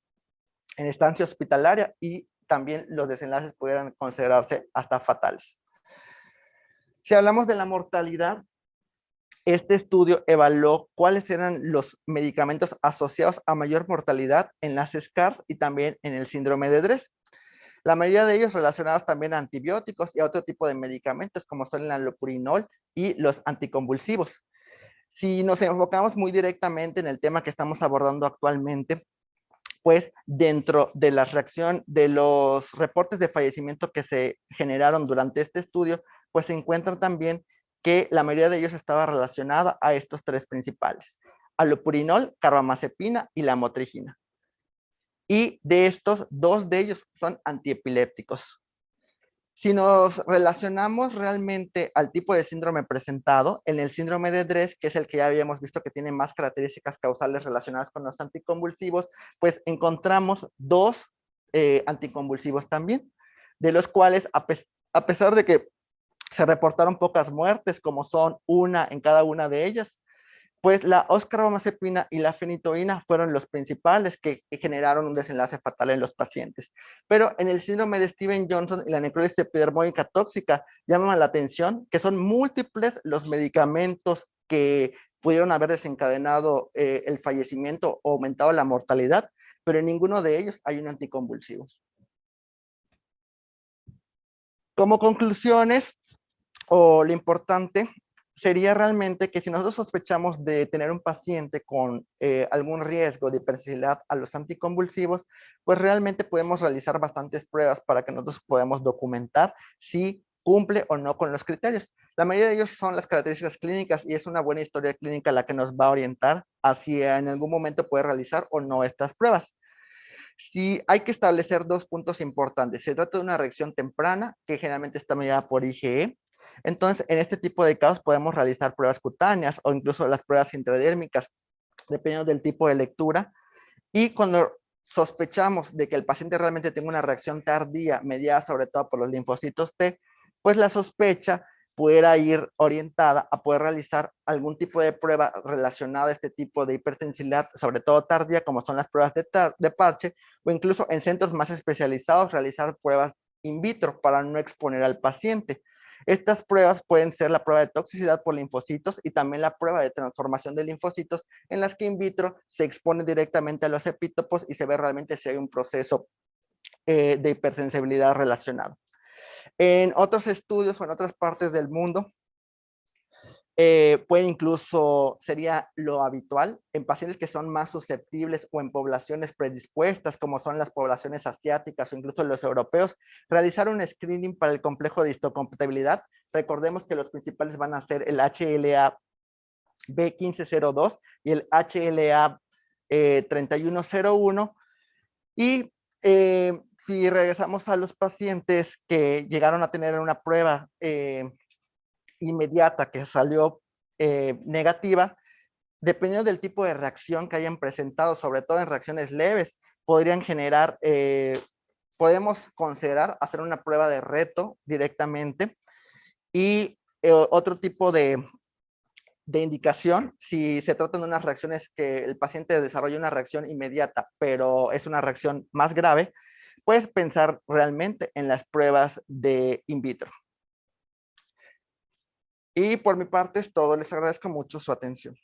en estancia hospitalaria y también los desenlaces pudieran considerarse hasta fatales. Si hablamos de la mortalidad, este estudio evaluó cuáles eran los medicamentos asociados a mayor mortalidad en las SCARS y también en el síndrome de Dres. La mayoría de ellos relacionados también a antibióticos y a otro tipo de medicamentos como son el alopurinol y los anticonvulsivos. Si nos enfocamos muy directamente en el tema que estamos abordando actualmente, pues dentro de la reacción de los reportes de fallecimiento que se generaron durante este estudio, pues se encuentran también que la mayoría de ellos estaba relacionada a estos tres principales: alopurinol, carbamazepina y la motrigina. Y de estos, dos de ellos son antiepilépticos. Si nos relacionamos realmente al tipo de síndrome presentado, en el síndrome de Dres, que es el que ya habíamos visto que tiene más características causales relacionadas con los anticonvulsivos, pues encontramos dos anticonvulsivos también, de los cuales, a pesar de que se reportaron pocas muertes, como son una en cada una de ellas, pues la oscarbamazepina y la fenitoína fueron los principales que generaron un desenlace fatal en los pacientes. Pero en el síndrome de Stevens-Johnson y la necrosis epidermóica tóxica llaman la atención que son múltiples los medicamentos que pudieron haber desencadenado el fallecimiento o aumentado la mortalidad, pero en ninguno de ellos hay un anticonvulsivo. Como conclusiones, o lo importante sería realmente que si nosotros sospechamos de tener un paciente con algún riesgo de hipersensibilidad a los anticonvulsivos, pues realmente podemos realizar bastantes pruebas para que nosotros podamos documentar si cumple o no con los criterios. La mayoría de ellos son las características clínicas y es una buena historia clínica la que nos va a orientar hacia en algún momento poder realizar o no estas pruebas. Sí, hay que establecer dos puntos importantes. Se trata de una reacción temprana, que generalmente está mediada por IgE. Entonces, en este tipo de casos podemos realizar pruebas cutáneas o incluso las pruebas intradérmicas, dependiendo del tipo de lectura. Y cuando sospechamos de que el paciente realmente tenga una reacción tardía, mediada sobre todo por los linfocitos T, pues la sospecha pudiera ir orientada a poder realizar algún tipo de prueba relacionada a este tipo de hipersensibilidad, sobre todo tardía, como son las pruebas de parche, o incluso en centros más especializados realizar pruebas in vitro para no exponer al paciente. Estas pruebas pueden ser la prueba de toxicidad por linfocitos y también la prueba de transformación de linfocitos, en las que in vitro se expone directamente a los epítopos y se ve realmente si hay un proceso de hipersensibilidad relacionado. En otros estudios o en otras partes del mundo, puede incluso, sería lo habitual, en pacientes que son más susceptibles o en poblaciones predispuestas, como son las poblaciones asiáticas o incluso los europeos, realizar un screening para el complejo de histocompatibilidad. Recordemos que los principales van a ser el HLA B1502 y el HLA 3101. Y si regresamos a los pacientes que llegaron a tener una prueba inmediata que salió negativa, dependiendo del tipo de reacción que hayan presentado, sobre todo en reacciones leves, podrían generar, podemos considerar hacer una prueba de reto directamente y otro tipo de indicación, si se tratan de unas reacciones que el paciente desarrolla una reacción inmediata, pero es una reacción más grave, puedes pensar realmente en las pruebas de in vitro. Y por mi parte es todo. Les agradezco mucho su atención.